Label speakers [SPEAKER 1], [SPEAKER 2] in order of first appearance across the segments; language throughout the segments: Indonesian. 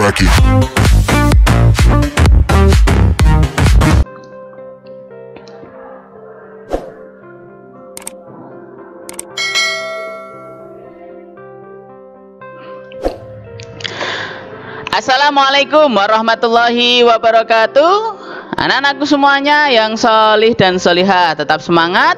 [SPEAKER 1] crack it.
[SPEAKER 2] Assalamualaikum warahmatullahi wabarakatuh. Anak-anakku semuanya yang solih dan solihah, tetap semangat.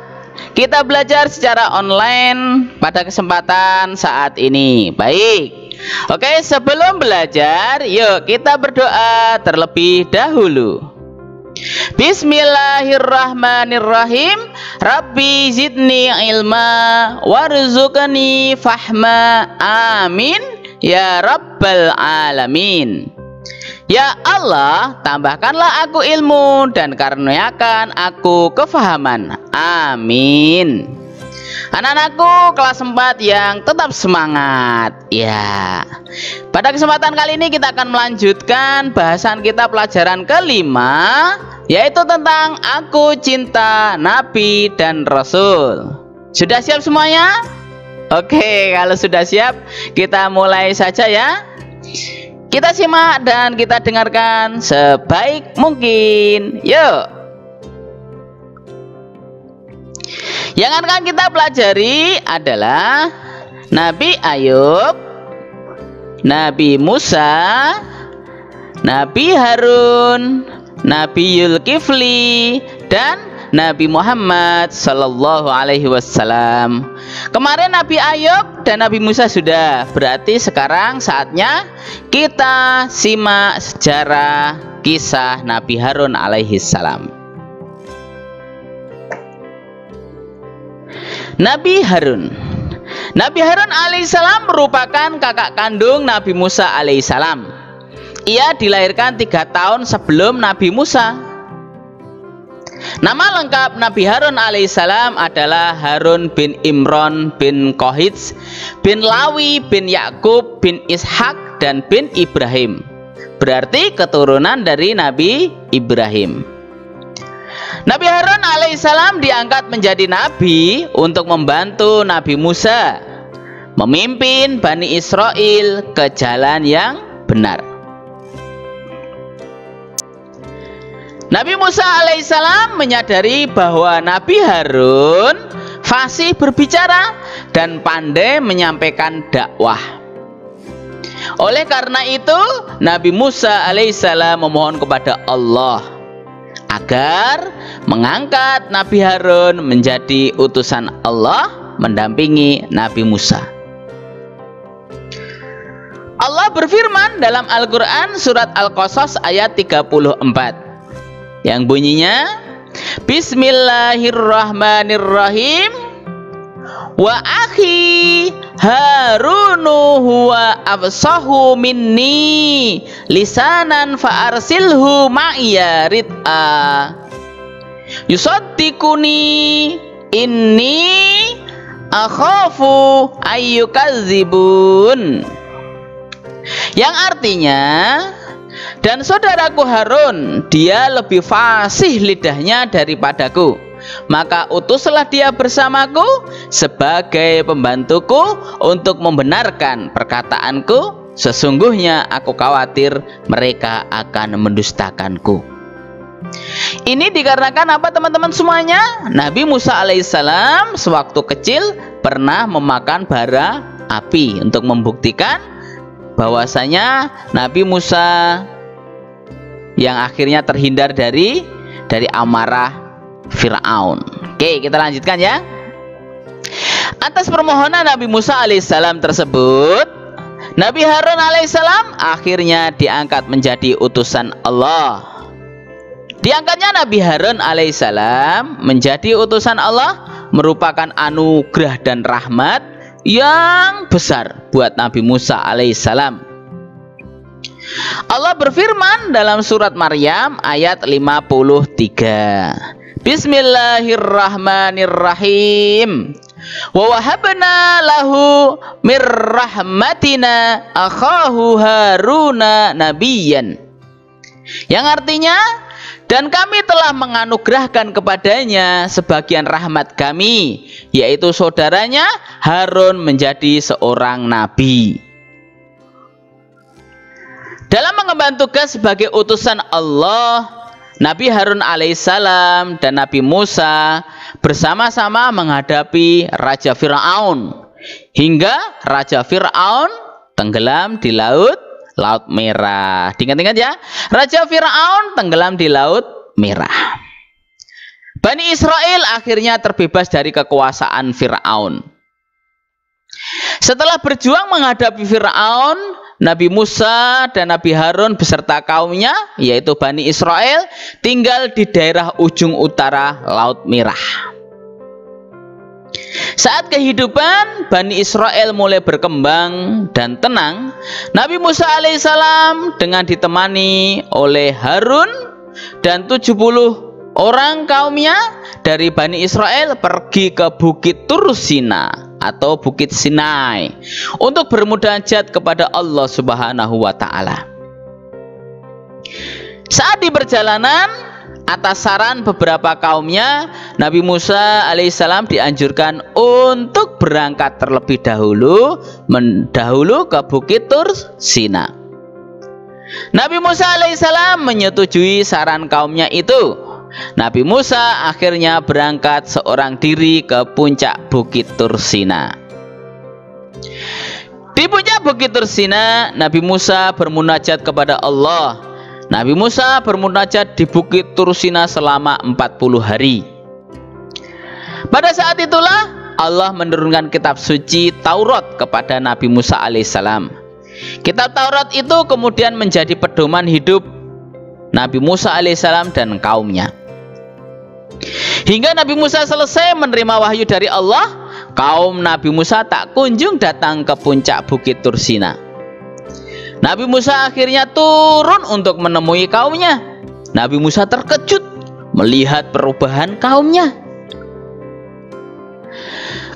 [SPEAKER 2] Kita belajar secara online pada kesempatan saat ini. Baik. Oke, sebelum belajar, yuk kita berdoa terlebih dahulu. Bismillahirrahmanirrahim. Rabbi zidni ilma warzuqni fahma. Amin ya rabbal alamin. Ya Allah, tambahkanlah aku ilmu dan karuniakan aku kefahaman. Amin. Anak-anakku kelas 4 yang tetap semangat. Ya. Pada kesempatan kali ini kita akan melanjutkan bahasan kita pelajaran kelima, yaitu tentang aku cinta Nabi dan Rasul. Sudah siap semuanya? Oke, kalau sudah siap, kita mulai saja ya. Kita simak dan kita dengarkan sebaik mungkin. Yuk. Yang akan kita pelajari adalah Nabi Ayub, Nabi Musa, Nabi Harun, Nabi Zulkifli, dan Nabi Muhammad Sallallahu Alaihi Wasallam. Kemarin Nabi Ayub dan Nabi Musa sudah, berarti sekarang saatnya kita simak sejarah kisah Nabi Harun alaihi salam. Nabi Harun alaihi salam merupakan kakak kandung Nabi Musa alaihi salam. Ia dilahirkan 3 tahun sebelum Nabi Musa. Nama lengkap Nabi Harun alaihissalam adalah Harun bin Imran bin Kohits bin Lawi bin Yakub bin Ishak dan bin Ibrahim. Berarti keturunan dari Nabi Ibrahim. Nabi Harun alaihissalam diangkat menjadi nabi untuk membantu Nabi Musa memimpin Bani Israel ke jalan yang benar. Nabi Musa alaihissalam menyadari bahwa Nabi Harun fasih berbicara dan pandai menyampaikan dakwah. Oleh karena itu, Nabi Musa alaihissalam memohon kepada Allah agar mengangkat Nabi Harun menjadi utusan Allah mendampingi Nabi Musa. Allah berfirman dalam Al-Quran surat Al-Qasas ayat 34 yang bunyinya, Bismillahirrahmanirrahim. Wa akhi Harunu huwa afsahu minni lisanan fa arsilhu ma'iya rid'a yusaddiquni inni akhafu ayyukadzibun. Yang artinya, dan saudaraku Harun, dia lebih fasih lidahnya daripadaku, maka utuslah dia bersamaku sebagai pembantuku untuk membenarkan perkataanku. Sesungguhnya aku khawatir mereka akan mendustakanku. Ini dikarenakan apa teman-teman semuanya? Nabi Musa alaihissalam sewaktu kecil pernah memakan bara api untuk membuktikan bahwasanya Nabi Musa yang akhirnya terhindar dari amarah Fir'aun. Oke, kita lanjutkan ya. Atas permohonan Nabi Musa alaihissalam tersebut, Nabi Harun alaihissalam akhirnya diangkat menjadi utusan Allah. Diangkatnya Nabi Harun alaihissalam menjadi utusan Allah merupakan anugerah dan rahmat yang besar buat Nabi Musa alaihissalam. Allah berfirman dalam surat Maryam ayat 53. Bismillahirrahmanirrahim. Wa wahabna lahu mir rahmatina akhahu Haruna nabiyyan. Yang artinya, dan kami telah menganugerahkan kepadanya sebagian rahmat kami, yaitu saudaranya Harun menjadi seorang nabi. mengemban tugas sebagai utusan Allah, Nabi Harun alaihissalam dan Nabi Musa bersama-sama menghadapi Raja Fir'aun hingga Raja Fir'aun tenggelam di Laut Merah. Diingat-ingat ya, Raja Fir'aun tenggelam di Laut Merah. Bani Israel akhirnya terbebas dari kekuasaan Fir'aun. Setelah berjuang menghadapi Fir'aun, Nabi Musa dan Nabi Harun beserta kaumnya, yaitu Bani Israel, tinggal di daerah ujung utara Laut Merah. Saat kehidupan Bani Israel mulai berkembang dan tenang, Nabi Musa alaihissalam dengan ditemani oleh Harun dan 70 orang kaumnya dari Bani Israel pergi ke Bukit Tursina atau Bukit Sinai untuk bermunajat kepada Allah Subhanahu wa Ta'ala. Saat di perjalanan, atas saran beberapa kaumnya, Nabi Musa alaihissalam dianjurkan untuk berangkat terlebih dahulu ke Bukit Tursina. Nabi Musa alaihissalam menyetujui saran kaumnya itu. Nabi Musa akhirnya berangkat seorang diri ke puncak Bukit Tursina. Di puncak Bukit Tursina, Nabi Musa bermunajat kepada Allah. Nabi Musa bermunajat di Bukit Tursina selama 40 hari. Pada saat itulah Allah menurunkan kitab suci Taurat kepada Nabi Musa alaihissalam. Kitab Taurat itu kemudian menjadi pedoman hidup Nabi Musa alaihissalam dan kaumnya. Hingga Nabi Musa selesai menerima wahyu dari Allah, kaum Nabi Musa tak kunjung datang ke puncak Bukit Tursina. Nabi Musa akhirnya turun untuk menemui kaumnya. Nabi Musa terkejut melihat perubahan kaumnya.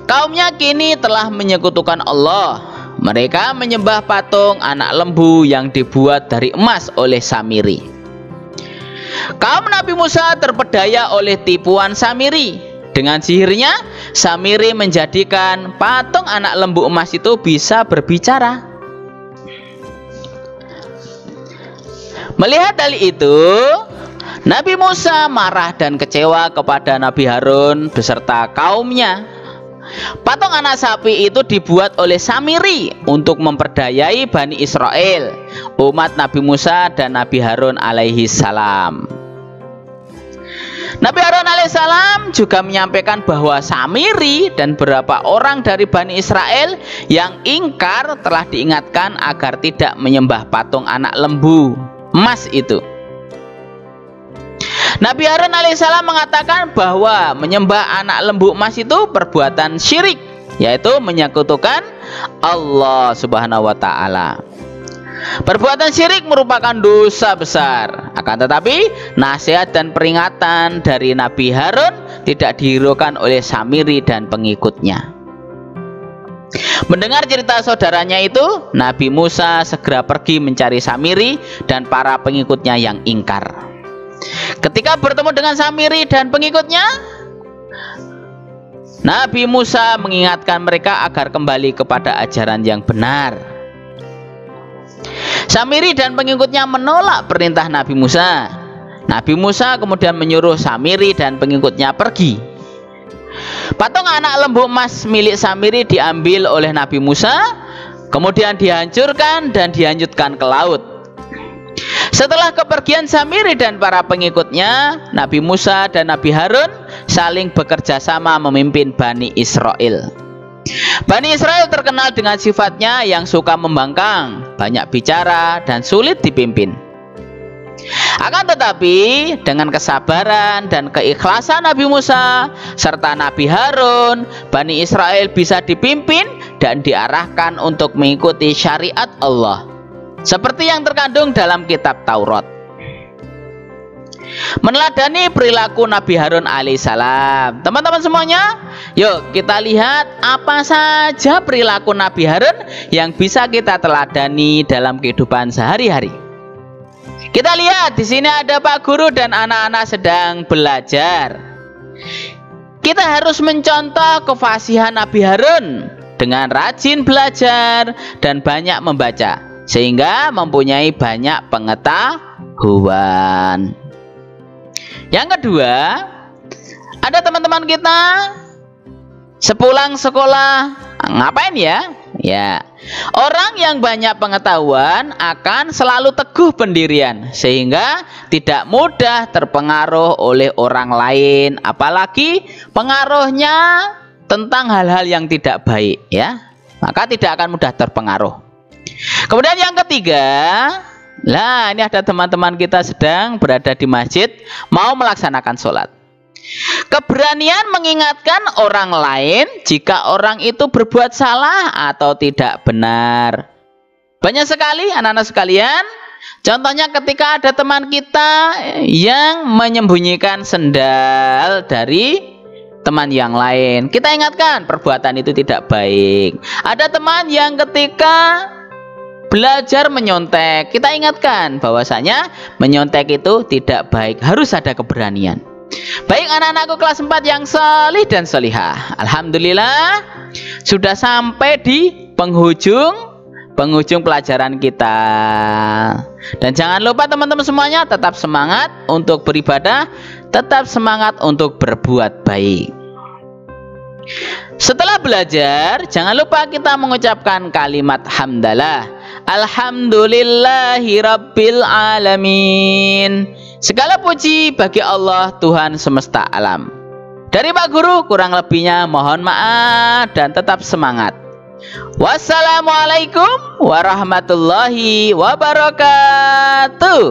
[SPEAKER 2] Kaumnya kini telah menyekutukan Allah. Mereka menyembah patung anak lembu yang dibuat dari emas oleh Samiri. Kaum Nabi Musa terpedaya oleh tipuan Samiri. Dengan sihirnya, Samiri menjadikan patung anak lembu emas itu bisa berbicara. Melihat hal itu, Nabi Musa marah dan kecewa kepada Nabi Harun beserta kaumnya. Patung anak sapi itu dibuat oleh Samiri untuk memperdayai Bani Israel, umat Nabi Musa dan Nabi Harun alaihi salam. Nabi Harun alaihissalam juga menyampaikan bahwa Samiri dan beberapa orang dari Bani Israel yang ingkar telah diingatkan agar tidak menyembah patung anak lembu emas itu. Nabi Harun alaihissalam mengatakan bahwa menyembah anak lembu emas itu perbuatan syirik, yaitu menyekutukan Allah Subhanahu wa Ta'ala. Perbuatan syirik merupakan dosa besar. Akan tetapi nasihat dan peringatan dari Nabi Harun tidak dihiraukan oleh Samiri dan pengikutnya. Mendengar cerita saudaranya itu, Nabi Musa segera pergi mencari Samiri dan para pengikutnya yang ingkar. Ketika bertemu dengan Samiri dan pengikutnya, Nabi Musa mengingatkan mereka agar kembali kepada ajaran yang benar. Samiri dan pengikutnya menolak perintah Nabi Musa. Nabi Musa kemudian menyuruh Samiri dan pengikutnya pergi. Patung anak lembu emas milik Samiri diambil oleh Nabi Musa, kemudian dihancurkan dan dihanyutkan ke laut. Setelah kepergian Samiri dan para pengikutnya, Nabi Musa dan Nabi Harun saling bekerja sama memimpin Bani Israel. Bani Israel terkenal dengan sifatnya yang suka membangkang, banyak bicara, dan sulit dipimpin. Akan tetapi dengan kesabaran dan keikhlasan Nabi Musa serta Nabi Harun, Bani Israel bisa dipimpin dan diarahkan untuk mengikuti syariat Allah, seperti yang terkandung dalam kitab Taurat. Meneladani perilaku Nabi Harun alaihissalam. Teman-teman semuanya, yuk kita lihat apa saja perilaku Nabi Harun yang bisa kita teladani dalam kehidupan sehari-hari. Kita lihat di sini ada Pak Guru dan anak-anak sedang belajar. Kita harus mencontoh kefasihan Nabi Harun dengan rajin belajar dan banyak membaca. sehingga mempunyai banyak pengetahuan. Yang kedua, ada teman-teman kita sepulang sekolah ngapain ya? Ya, orang yang banyak pengetahuan akan selalu teguh pendirian sehingga tidak mudah terpengaruh oleh orang lain, apalagi pengaruhnya tentang hal-hal yang tidak baik ya. Maka tidak akan mudah terpengaruh. Kemudian yang ketiga, lah ini ada teman-teman kita sedang berada di masjid mau melaksanakan sholat. Keberanian mengingatkan orang lain jika orang itu berbuat salah atau tidak benar. Banyak sekali anak-anak sekalian, contohnya ketika ada teman kita yang menyembunyikan sendal dari teman yang lain, kita ingatkan perbuatan itu tidak baik. Ada teman yang ketika belajar menyontek, kita ingatkan bahwasanya menyontek itu tidak baik, harus ada keberanian. Baik anak-anakku kelas 4 yang salih dan salihah, alhamdulillah sudah sampai di penghujung pelajaran kita. Dan jangan lupa teman-teman semuanya tetap semangat untuk beribadah, tetap semangat untuk berbuat baik. Setelah belajar, jangan lupa kita mengucapkan kalimat hamdalah. Alhamdulillahi rabbil alamin. Segala puji bagi Allah Tuhan semesta alam. Dari Pak Guru kurang lebihnya mohon maaf dan tetap semangat. Wassalamualaikum warahmatullahi wabarakatuh.